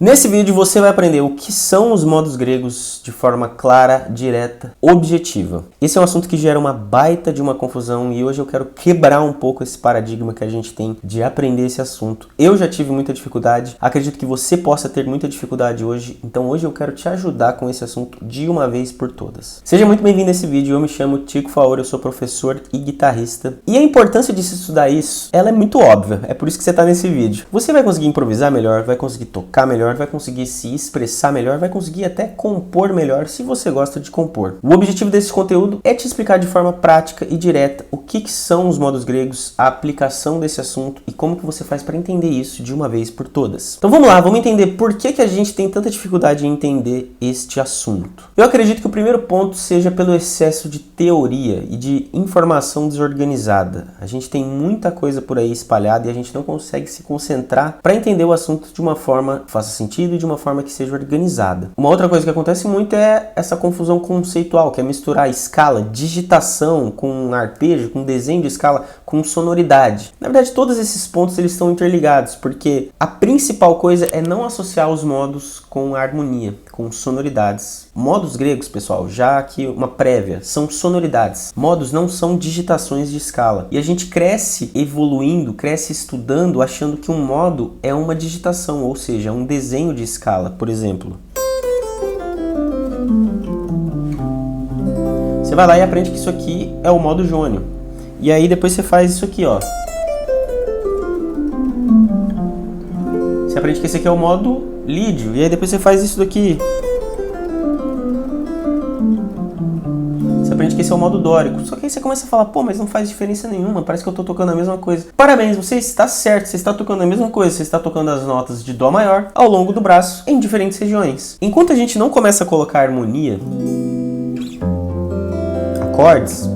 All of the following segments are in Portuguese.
Nesse vídeo você vai aprender o que são os modos gregos de forma clara, direta, objetiva. Esse é um assunto que gera uma baita de uma confusão e hoje eu quero quebrar um pouco esse paradigma que a gente tem de aprender esse assunto. Eu já tive muita dificuldade, acredito que você possa ter muita dificuldade hoje, então hoje eu quero te ajudar com esse assunto de uma vez por todas. Seja muito bem-vindo a esse vídeo, eu me chamo Tico Faoro, eu sou professor e guitarrista. E a importância de se estudar isso, ela é muito óbvia, é por isso que você está nesse vídeo. Você vai conseguir improvisar melhor, vai conseguir tocar melhor, vai conseguir se expressar melhor, vai conseguir até compor melhor se você gosta de compor. O objetivo desse conteúdo é te explicar de forma prática e direta o que são os modos gregos, a aplicação desse assunto e como que você faz para entender isso de uma vez por todas. Então vamos lá, vamos entender por que a gente tem tanta dificuldade em entender este assunto. Eu acredito que o primeiro ponto seja pelo excesso de teoria e de informação desorganizada. A gente tem muita coisa por aí espalhada e a gente não consegue se concentrar para entender o assunto de uma forma que faça sentido e de uma forma que seja organizada. Uma outra coisa que acontece muito é essa confusão conceitual, que é misturar escala, digitação com arpejo, com desenho de escala, com sonoridade. Na verdade, todos esses pontos eles estão interligados, porque a principal coisa é não associar os modos com harmonia, com sonoridades. Modos gregos, pessoal, já que uma prévia, são sonoridades. Modos não são digitações de escala. E a gente cresce evoluindo, cresce estudando, achando que um modo é uma digitação, ou seja, um desenho de escala, por exemplo. Você vai lá e aprende que isso aqui é o modo jônio. E aí depois você faz isso aqui, ó. Você aprende que esse aqui é o modo lídio. E aí depois você faz isso daqui. Você aprende que esse é o modo dórico. Só que aí você começa a falar, pô, mas não faz diferença nenhuma, parece que eu tô tocando a mesma coisa. Parabéns, você está certo, você está tocando a mesma coisa, você está tocando as notas de dó maior ao longo do braço, em diferentes regiões. Enquanto a gente não começa a colocar harmonia, acordes,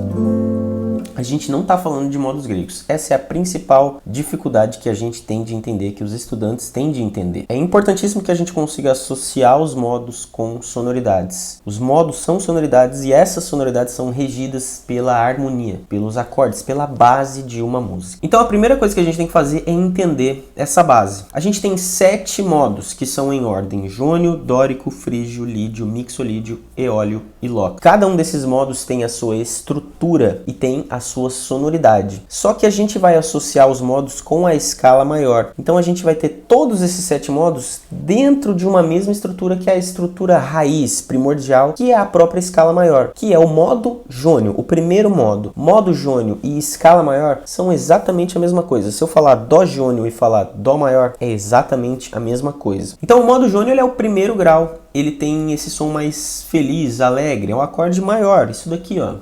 a gente não está falando de modos gregos. Essa é a principal dificuldade que a gente tem de entender, que os estudantes têm de entender. É importantíssimo que a gente consiga associar os modos com sonoridades. Os modos são sonoridades e essas sonoridades são regidas pela harmonia, pelos acordes, pela base de uma música. Então a primeira coisa que a gente tem que fazer é entender essa base. A gente tem 7 modos que são em ordem: jônio, dórico, frígio, lídio, mixolídio, eólio e lóquido. Cada um desses modos tem a sua estrutura e tem a sua sonoridade. Só que a gente vai associar os modos com a escala maior. Então a gente vai ter todos esses 7 modos dentro de uma mesma estrutura, que é a estrutura raiz, primordial, que é a própria escala maior, que é o modo jônio, o primeiro modo. Modo jônio e escala maior são exatamente a mesma coisa. Se eu falar dó jônio e falar dó maior, é exatamente a mesma coisa. Então o modo jônio ele é o primeiro grau. Ele tem esse som mais feliz, alegre, é um acorde maior. Isso daqui, ó.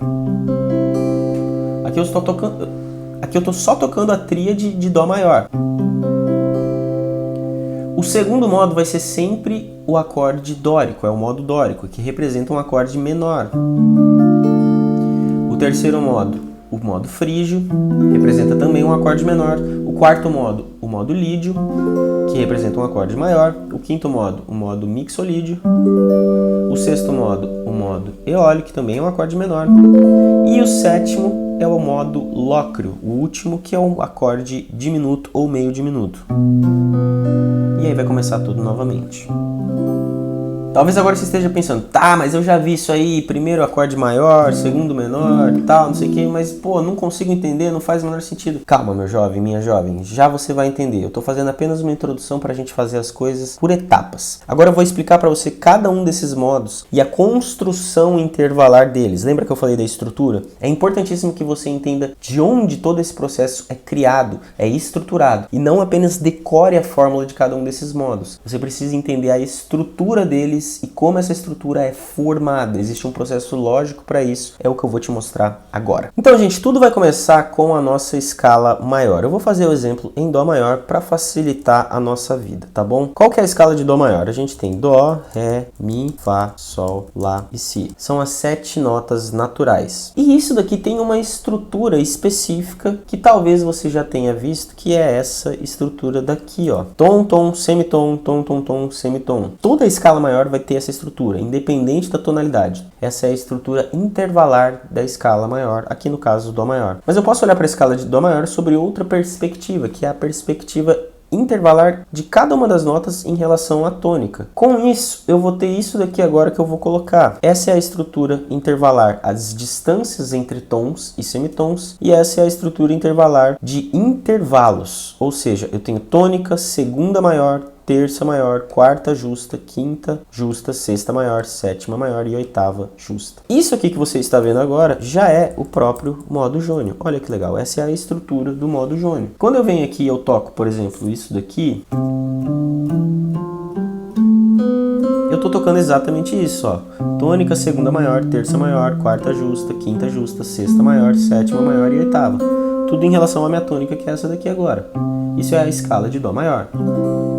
Aqui eu estou só tocando a tríade de dó maior. O segundo modo vai ser sempre o acorde dórico, é o modo dórico, que representa um acorde menor. O terceiro modo, o modo frígio, representa também um acorde menor. O quarto modo, o modo lídio, que representa um acorde maior. O quinto modo, o modo mixolídio. O sexto modo, o modo eólio, que também é um acorde menor. E o sétimo é o modo lócrio, o último, que é um acorde diminuto ou meio diminuto. E aí vai começar tudo novamente. Talvez agora você esteja pensando, tá, mas eu já vi isso aí, primeiro acorde maior, segundo menor, tal, não sei o que, mas pô, não consigo entender, não faz o menor sentido. Calma, meu jovem, minha jovem, já você vai entender. Eu tô fazendo apenas uma introdução pra gente fazer as coisas por etapas. Agora eu vou explicar pra você cada um desses modos e a construção intervalar deles. Lembra que eu falei da estrutura? É importantíssimo que você entenda de onde todo esse processo é criado, é estruturado, e não apenas decore a fórmula de cada um desses modos. Você precisa entender a estrutura deles e como essa estrutura é formada. Existe um processo lógico para isso, é o que eu vou te mostrar agora. Então, gente, tudo vai começar com a nossa escala maior. Eu vou fazer o exemplo em dó maior para facilitar a nossa vida, tá bom? Qual que é a escala de dó maior? A gente tem dó, ré, mi, fá, sol, lá e si. São as 7 notas naturais. E isso daqui tem uma estrutura específica que talvez você já tenha visto, que é essa estrutura daqui, ó. Tom, tom, semitom, tom, tom, tom, semitom. Toda a escala maior vai ter essa estrutura, independente da tonalidade. Essa é a estrutura intervalar da escala maior, aqui no caso do dó maior. Mas eu posso olhar para a escala de dó maior sobre outra perspectiva, que é a perspectiva intervalar de cada uma das notas em relação à tônica. Com isso, eu vou ter isso daqui agora que eu vou colocar. Essa é a estrutura intervalar, as distâncias entre tons e semitons, e essa é a estrutura intervalar de intervalos, ou seja, eu tenho tônica, segunda maior, terça maior, quarta justa, quinta justa, sexta maior, sétima maior e oitava justa. Isso aqui que você está vendo agora já é o próprio modo jônio. Olha que legal, essa é a estrutura do modo jônio. Quando eu venho aqui e eu toco, por exemplo, isso daqui, eu tô tocando exatamente isso, ó. Tônica, segunda maior, terça maior, quarta justa, quinta justa, sexta maior, sétima maior e oitava. Tudo em relação à minha tônica, que é essa daqui agora. Isso é a escala de Dó maior.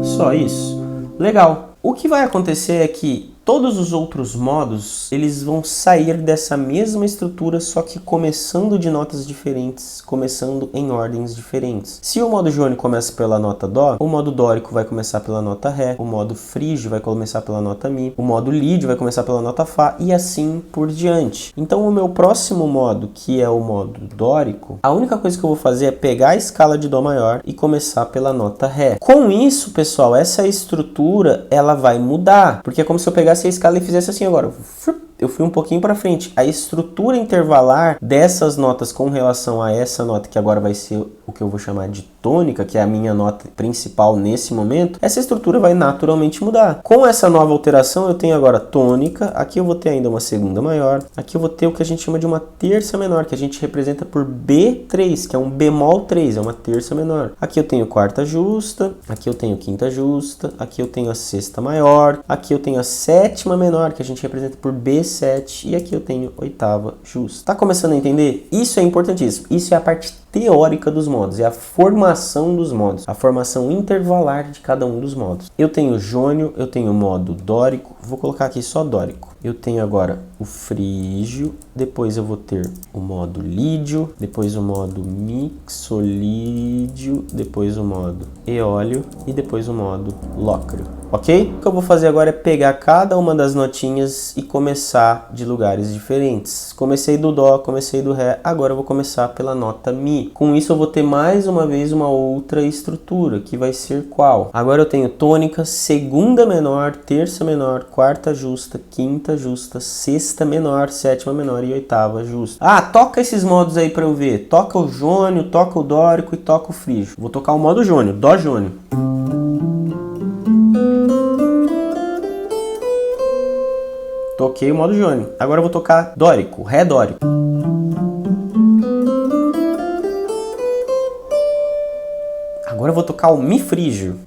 Só isso. Legal. O que vai acontecer é que todos os outros modos, eles vão sair dessa mesma estrutura, só que começando de notas diferentes, começando em ordens diferentes. Se o modo jônio começa pela nota Dó, o modo dórico vai começar pela nota Ré, o modo frígio vai começar pela nota Mi, o modo lídio vai começar pela nota Fá e assim por diante. Então o meu próximo modo, que é o modo dórico, a única coisa que eu vou fazer é pegar a escala de Dó maior e começar pela nota Ré. Com isso, pessoal, essa estrutura, ela vai mudar, porque é como se eu pegasse a escala e fizesse assim agora. Eu fui um pouquinho para frente. A estrutura intervalar dessas notas com relação a essa nota, que agora vai ser o que eu vou chamar de tônica, que é a minha nota principal nesse momento, essa estrutura vai naturalmente mudar. Com essa nova alteração, eu tenho agora tônica, aqui eu vou ter ainda uma segunda maior, aqui eu vou ter o que a gente chama de uma terça menor, que a gente representa por B3, que é um bemol 3, é uma terça menor. Aqui eu tenho quarta justa, aqui eu tenho quinta justa, aqui eu tenho a sexta maior, aqui eu tenho a sétima menor, que a gente representa por B7, e aqui eu tenho oitava justa. Tá começando a entender? Isso é importantíssimo. Isso é a parte teórica dos modos, é a formação dos modos, a formação intervalar de cada um dos modos. Eu tenho jônio, eu tenho o modo dórico, vou colocar aqui só dórico. Eu tenho agora o frígio, depois eu vou ter o modo lídio, depois o modo mixolídio, depois o modo eólio e depois o modo lócreo, ok? O que eu vou fazer agora é pegar cada uma das notinhas e começar de lugares diferentes. Comecei do Dó, comecei do Ré, agora eu vou começar pela nota Mi. Com isso eu vou ter mais uma vez uma outra estrutura, que vai ser qual? Agora eu tenho tônica, segunda menor, terça menor, quarta justa, quinta justa, sexta menor, sétima menor e oitava justa. Ah, toca esses modos aí pra eu ver. Toca o jônio, toca o dórico e toca o frígio. Vou tocar o modo jônio, Dó jônio. Toquei o modo jônio. Agora eu vou tocar dórico, Ré dórico. Agora eu vou tocar o Mi frígio.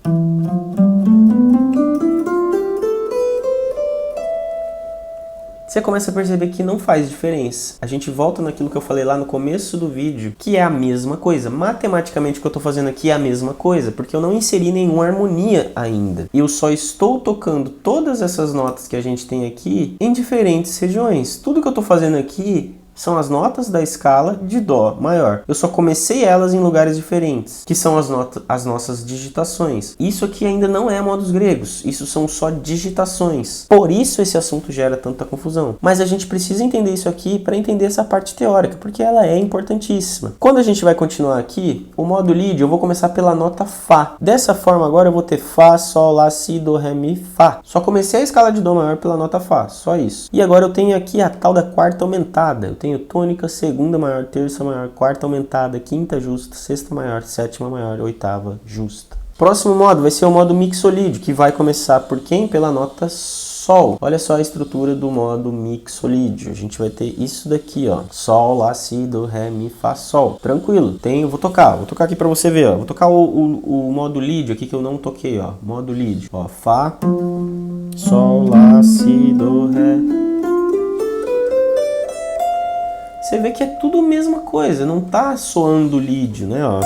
Você começa a perceber que não faz diferença. A gente volta naquilo que eu falei lá no começo do vídeo, que é a mesma coisa. Matematicamente o que eu estou fazendo aqui é a mesma coisa, porque eu não inseri nenhuma harmonia ainda. E eu só estou tocando todas essas notas que a gente tem aqui em diferentes regiões. Tudo que eu estou fazendo aqui são as notas da escala de Dó maior. Eu só comecei elas em lugares diferentes, que são as nossas digitações. Isso aqui ainda não é modos gregos, isso são só digitações. Por isso esse assunto gera tanta confusão. Mas a gente precisa entender isso aqui para entender essa parte teórica, porque ela é importantíssima. Quando a gente vai continuar aqui, o modo lídio, eu vou começar pela nota Fá. Dessa forma agora eu vou ter Fá, Sol, Lá, Si, Do, Ré, Mi, Fá. Só comecei a escala de Dó maior pela nota Fá, só isso. E agora eu tenho aqui a tal da quarta aumentada. Eu tenho tônica, segunda maior, terça maior, quarta aumentada, quinta justa, sexta maior, sétima maior, oitava justa. Próximo modo vai ser o modo mixolídio, que vai começar por quem? Pela nota Sol. Olha só a estrutura do modo mixolídio. A gente vai ter isso daqui, ó. Sol, Lá, Si, Do, Ré, Mi, Fá, Sol. Tranquilo. Vou tocar aqui pra você ver, ó. Vou tocar o modo lídio aqui que eu não toquei, ó. Modo lídio. Ó, Fá, Sol, Lá, Si, Do, Ré. Você vê que é tudo a mesma coisa, não tá soando lídio, né, ó.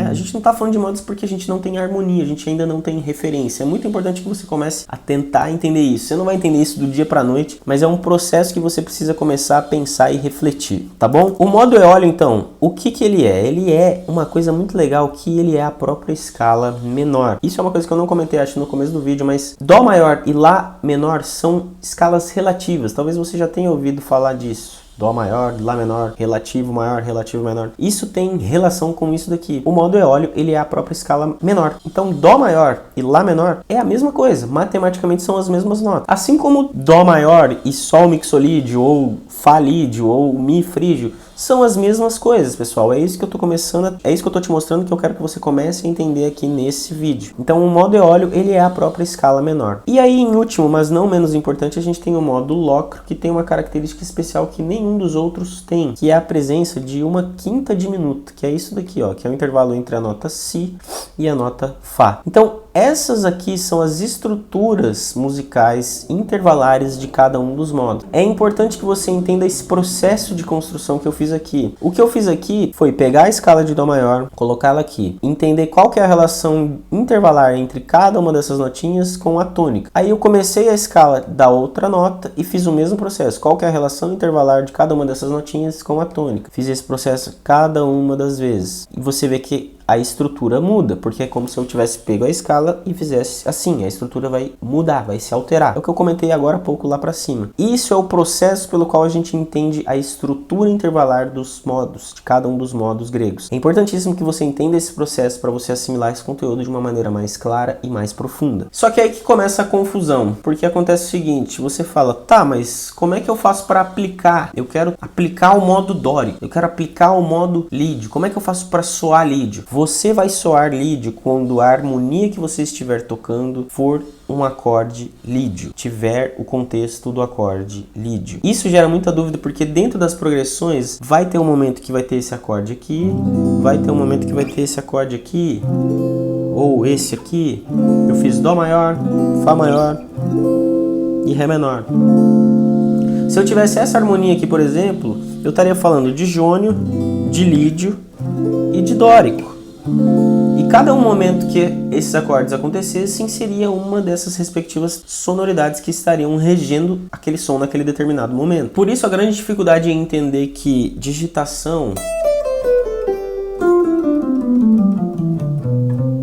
A gente gente não está falando de modos porque a gente não tem harmonia, a gente ainda não tem referência. É muito importante que você comece a tentar entender isso. Você não vai entender isso do dia para a noite, mas é um processo que você precisa começar a pensar e refletir, tá bom? O modo eólio, então, o que ele é? Ele é uma coisa muito legal, que ele é a própria escala menor. Isso é uma coisa que eu não comentei, acho, no começo do vídeo, mas Dó maior e Lá menor são escalas relativas. Talvez você já tenha ouvido falar disso. Dó maior, Lá menor, relativo maior, relativo menor. Isso tem relação com isso daqui. O modo eólio, ele é a própria escala menor. Então, Dó maior e Lá menor é a mesma coisa. Matematicamente são as mesmas notas. Assim como Dó maior e Sol mixolídio, ou Fá lídio, ou Mi frígio, são as mesmas coisas, pessoal. É isso que eu tô te mostrando, que eu quero que você comece a entender aqui nesse vídeo. Então, o modo eólio, ele é a própria escala menor. E aí, em último, mas não menos importante, a gente tem o modo locro, que tem uma característica especial que nenhum dos outros tem, que é a presença de uma quinta diminuta, que é isso daqui, ó, que é o intervalo entre a nota Si e a nota Fá. Então, essas aqui são as estruturas musicais intervalares de cada um dos modos. É importante que você entenda esse processo de construção que eu fiz aqui. O que eu fiz aqui foi pegar a escala de Dó maior, colocá-la aqui, entender qual que é a relação intervalar entre cada uma dessas notinhas com a tônica. Aí eu comecei a escala da outra nota e fiz o mesmo processo. Qual que é a relação intervalar de cada uma dessas notinhas com a tônica? Fiz esse processo cada uma das vezes. E você vê que a estrutura muda, porque é como se eu tivesse pego a escala e fizesse assim, a estrutura vai mudar, vai se alterar. É o que eu comentei agora há pouco lá para cima. Isso é o processo pelo qual a gente entende a estrutura intervalar dos modos, de cada um dos modos gregos. É importantíssimo que você entenda esse processo para você assimilar esse conteúdo de uma maneira mais clara e mais profunda. Só que aí que começa a confusão, porque acontece o seguinte, você fala, tá, mas como é que eu faço para aplicar? Eu quero aplicar o modo dórico, eu quero aplicar o modo lídio, como é que eu faço para soar lídio? Você vai soar lídio quando a harmonia que você estiver tocando for um acorde lídio, tiver o contexto do acorde lídio. Isso gera muita dúvida, porque dentro das progressões vai ter um momento que vai ter esse acorde aqui, vai ter um momento que vai ter esse acorde aqui, ou esse aqui. Eu fiz Dó maior, Fá maior e Ré menor. Se eu tivesse essa harmonia aqui, por exemplo, eu estaria falando de jônio, de lídio e de dórico. E cada um momento que esses acordes acontecessem seria uma dessas respectivas sonoridades que estariam regendo aquele som naquele determinado momento. Por isso a grande dificuldade é entender que digitação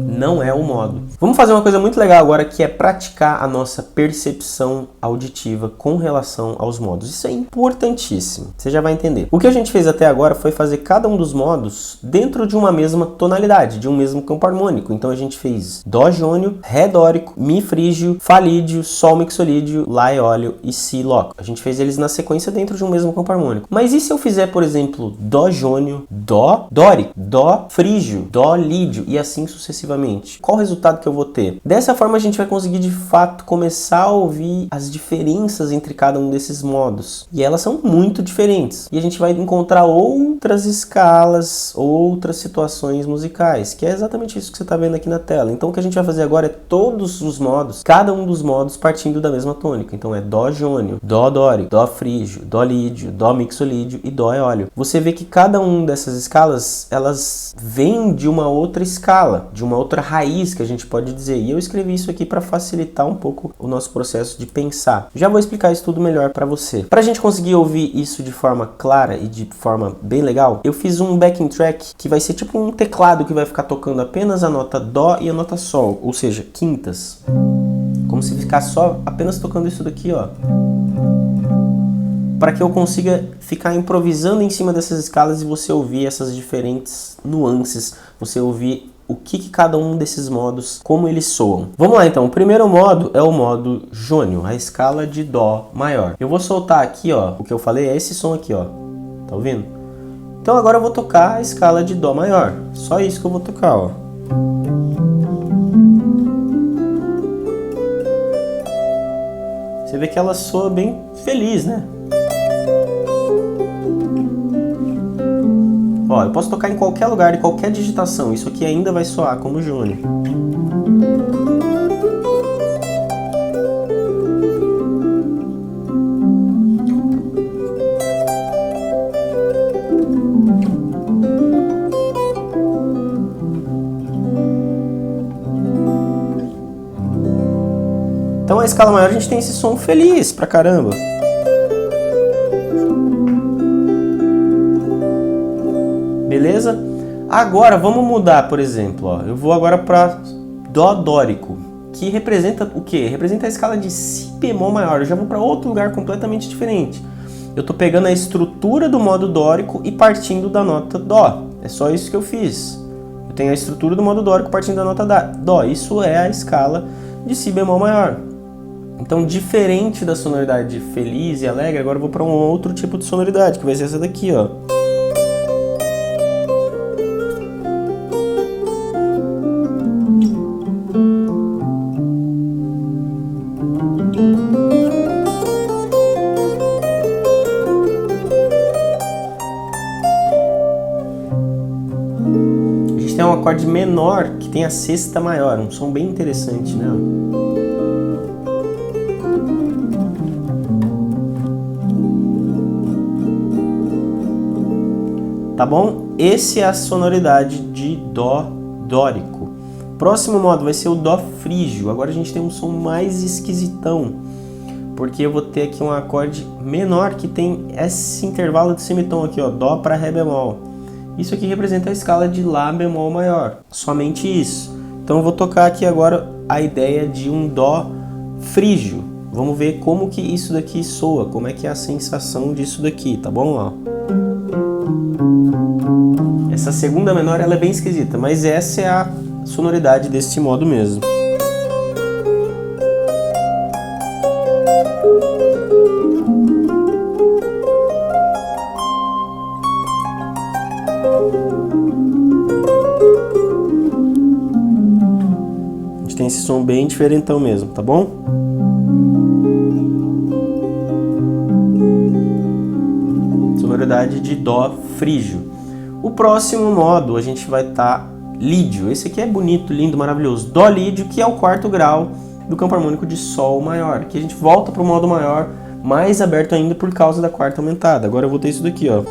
não é o modo. Vamos fazer uma coisa muito legal agora, que é praticar a nossa percepção auditiva com relação aos modos. Isso é importantíssimo, você já vai entender. O que a gente fez até agora foi fazer cada um dos modos dentro de uma mesma tonalidade, de um mesmo campo harmônico. Então a gente fez Dó jônio, Ré dórico, Mi frígio, Fá lídio, Sol mixolídio, Lá eólio e Si locro. A gente fez eles na sequência dentro de um mesmo campo harmônico. Mas e se eu fizer, por exemplo, Dó jônio, Dó dórico, Dó frígio, Dó lídio e assim sucessivamente? Qual o resultado que eu vou ter? Dessa forma a gente vai conseguir de fato começar a ouvir as diferenças entre cada um desses modos. E elas são muito diferentes. E a gente vai encontrar outras escalas, outras situações musicais, que é exatamente isso que você está vendo aqui na tela. Então o que a gente vai fazer agora é todos os modos, cada um dos modos partindo da mesma tônica. Então é Dó jônio, Dó dórico, Dó frígio, Dó lídio, Dó mixolídio e Dó eólio. Você vê que cada um dessas escalas, elas vêm de uma outra escala, de uma outra raiz, que a gente pode dizer. E eu escrevi isso aqui para facilitar um pouco o nosso processo de pensar. Já vou explicar isso tudo melhor para você. Para a gente conseguir ouvir isso de forma clara e de forma bem legal, eu fiz um backing track que vai ser tipo um teclado que vai ficar tocando apenas a nota Dó e a nota Sol, ou seja, quintas. Como se ficasse só apenas tocando isso daqui, ó. Para que eu consiga ficar improvisando em cima dessas escalas e você ouvir essas diferentes nuances, você ouvir o que cada um desses modos, como eles soam. Vamos lá então, o primeiro modo é o modo jônio, a escala de Dó maior. Eu vou soltar aqui, ó, o que eu falei é esse som aqui, ó, tá ouvindo? Então agora eu vou tocar a escala de Dó maior, só isso que eu vou tocar, ó. Você vê que ela soa bem feliz, né? Ó, eu posso tocar em qualquer lugar, em qualquer digitação. Isso aqui ainda vai soar como jônio. escala maior a gente tem esse som feliz pra caramba. Beleza? Agora vamos mudar, por exemplo, ó. Eu vou agora para Dó dórico, que representa o quê? Representa a escala de Si bemol maior. Eu já vou para outro lugar completamente diferente. Eu tô pegando a estrutura do modo dórico e partindo da nota Dó. É só isso que eu fiz. Eu tenho a estrutura do modo dórico partindo da nota Dó. Isso é a escala de Si bemol maior. Então, diferente da sonoridade feliz e alegre, agora eu vou para um outro tipo de sonoridade, que vai ser essa daqui, ó. A gente tem um acorde menor que tem a sexta maior, um som bem interessante, né? Tá bom? Esse é a sonoridade de Dó dórico. Próximo modo vai ser o Dó frígio. Agora a gente tem um som mais esquisitão, porque eu vou ter aqui um acorde menor que tem esse intervalo de semitom aqui, ó, Dó para Ré bemol. Isso aqui representa a escala de Lá bemol maior, somente isso. Então eu vou tocar aqui agora a ideia de um Dó frígio. Vamos ver como que isso daqui soa, como é que é a sensação disso daqui, tá bom? Ó. Essa segunda menor ela é bem esquisita, mas essa é a sonoridade desse modo mesmo. A gente tem esse som bem diferentão mesmo, tá bom? Sonoridade de Dó frígio. O próximo modo a gente vai estar lídio. Esse aqui é bonito, lindo, maravilhoso. Dó lídio, que é o quarto grau do campo harmônico de Sol maior. Aqui a gente volta para o modo maior, mais aberto ainda por causa da quarta aumentada. Agora eu vou ter isso daqui, ó.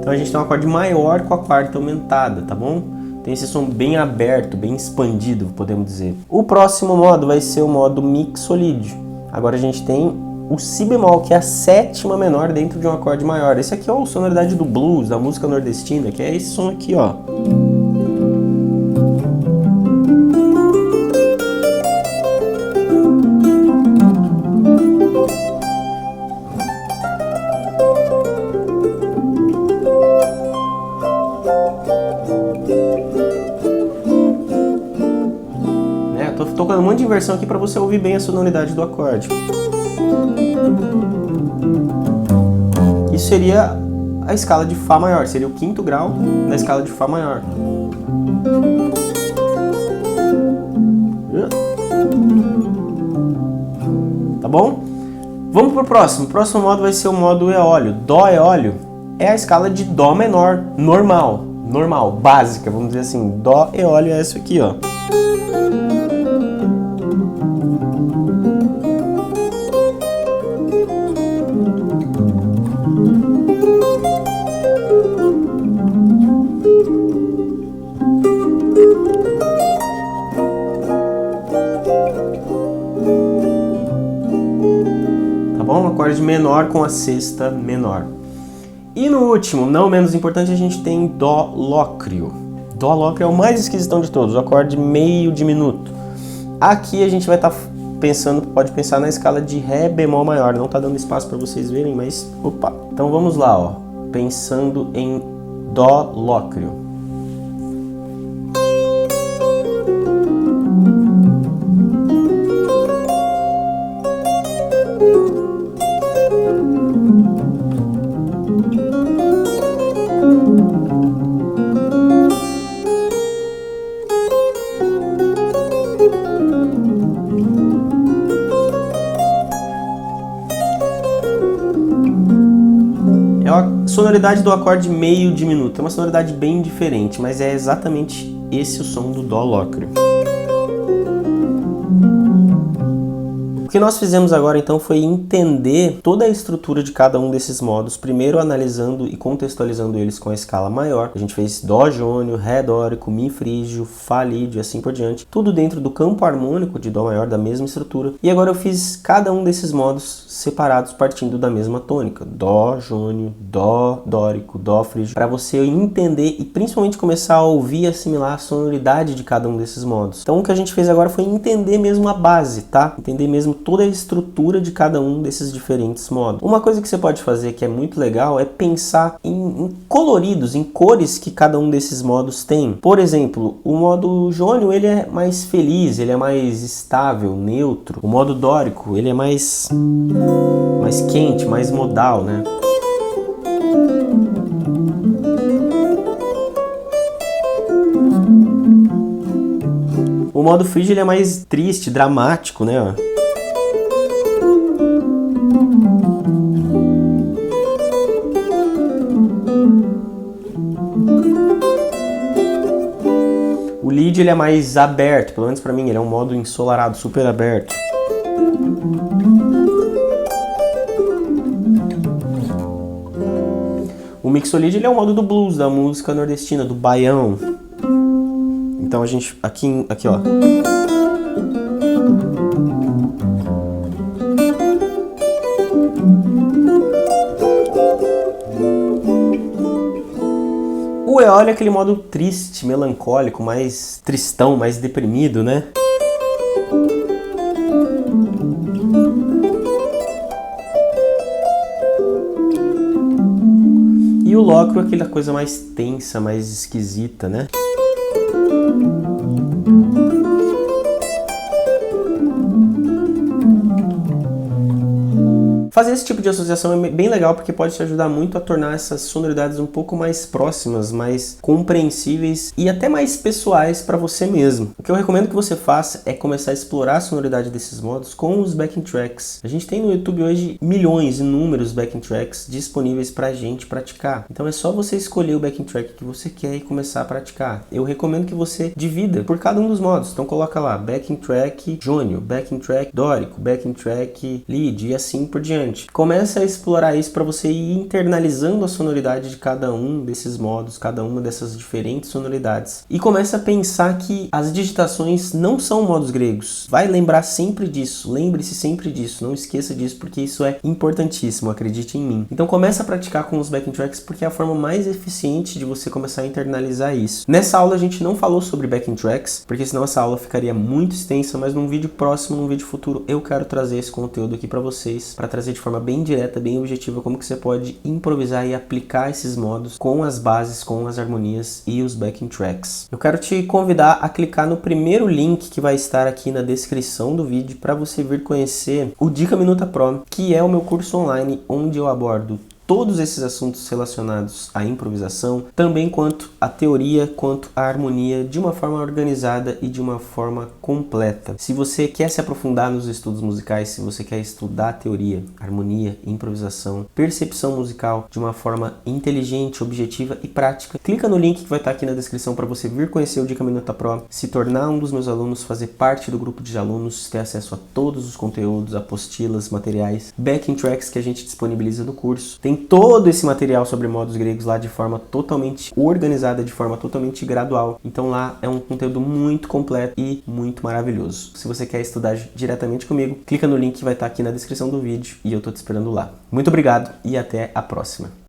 Então a gente tem um acorde maior com a quarta aumentada, tá bom? Tem esse som bem aberto, bem expandido, podemos dizer. O próximo modo vai ser o modo mixolídio. Agora a gente tem o Si bemol, que é a sétima menor dentro de um acorde maior. Esse aqui é a sonoridade do blues, da música nordestina, que é esse som aqui, ó. Tô tocando um monte de inversão aqui para você ouvir bem a sonoridade do acorde. Isso seria a escala de Fá maior, seria o quinto grau da escala de Fá maior. Tá bom? Vamos pro próximo. O próximo modo vai ser o modo eólio. Dó eólio é a escala de Dó menor, normal, básica, vamos dizer assim. Dó eólio é essa aqui, ó. Um acorde menor com a sexta menor. E no último, não menos importante, a gente tem Dó lócreo. Dó lócreo é o mais esquisitão de todos, o acorde meio diminuto. Aqui a gente vai estar pensando, pode pensar na escala de Ré bemol maior. Não está dando espaço para vocês verem, mas opa. Então vamos lá, ó. Pensando em Dó lócreo. É a sonoridade do acorde meio diminuto, é uma sonoridade bem diferente, mas é exatamente esse o som do Dó lócreo. que nós fizemos agora então foi entender toda a estrutura de cada um desses modos, primeiro analisando e contextualizando eles com a escala maior. A gente fez Dó jônio, Ré dórico, Mi frígio, Fá lídio e assim por diante, tudo dentro do campo harmônico de Dó maior da mesma estrutura. E agora eu fiz cada um desses modos separados partindo da mesma tônica, Dó jônio, Dó dórico, Dó frígio, para você entender e principalmente começar a ouvir e assimilar a sonoridade de cada um desses modos. Então o que a gente fez agora foi entender mesmo a base, tá? Entender mesmo toda a estrutura de cada um desses diferentes modos. Uma coisa que você pode fazer que é muito legal é pensar em coloridos, em cores que cada um desses modos tem. Por exemplo, o modo jônio ele é mais feliz, ele é mais estável, neutro. O modo dórico ele é mais quente, mais modal, né? O modo frígio ele é mais triste, dramático, né? O lídio ele é mais aberto, pelo menos pra mim, ele é um modo ensolarado, super aberto. O mixolídio ele é um modo do blues, da música nordestina, do baião. Então a gente, aqui ó. O eole é aquele modo triste, melancólico, mais tristão, mais deprimido, né? E o locro é aquela coisa mais tensa, mais esquisita, né? Fazer esse tipo de associação é bem legal porque pode te ajudar muito a tornar essas sonoridades um pouco mais próximas, mais compreensíveis e até mais pessoais para você mesmo. O que eu recomendo que você faça é começar a explorar a sonoridade desses modos com os backing tracks. A gente tem no YouTube hoje milhões, inúmeros backing tracks disponíveis pra gente praticar. Então é só você escolher o backing track que você quer e começar a praticar. Eu recomendo que você divida por cada um dos modos. Então coloca lá backing track jônio, backing track dórico, backing track lead e assim por diante. Começa a explorar isso para você ir internalizando a sonoridade de cada um desses modos, cada uma dessas diferentes sonoridades. E começa a pensar que as digitações não são modos gregos. Vai lembrar sempre disso, lembre-se sempre disso, não esqueça disso porque isso é importantíssimo, acredite em mim. Então começa a praticar com os backing tracks porque é a forma mais eficiente de você começar a internalizar isso. Nessa aula a gente não falou sobre backing tracks, porque senão essa aula ficaria muito extensa, mas num vídeo próximo, num vídeo futuro, eu quero trazer esse conteúdo aqui para vocês, para trazer de forma bem direta, bem objetiva, como que você pode improvisar e aplicar esses modos com as bases, com as harmonias e os backing tracks. Eu quero te convidar a clicar no primeiro link que vai estar aqui na descrição do vídeo para você vir conhecer o Dica Minuta Pro, que é o meu curso online onde eu abordo todos esses assuntos relacionados à improvisação, também quanto à teoria, quanto à harmonia, de uma forma organizada e de uma forma completa. Se você quer se aprofundar nos estudos musicais, se você quer estudar teoria, harmonia, improvisação, percepção musical de uma forma inteligente, objetiva e prática, clica no link que vai estar aqui na descrição para você vir conhecer o Dica Minuta Pro, se tornar um dos meus alunos, fazer parte do grupo de alunos, ter acesso a todos os conteúdos, apostilas, materiais, backing tracks que a gente disponibiliza no curso. Tem todo esse material sobre modos gregos lá de forma totalmente organizada, de forma totalmente gradual. Então lá é um conteúdo muito completo e muito maravilhoso. Se você quer estudar diretamente comigo, clica no link que vai estar aqui na descrição do vídeo e eu tô te esperando lá. Muito obrigado e até a próxima.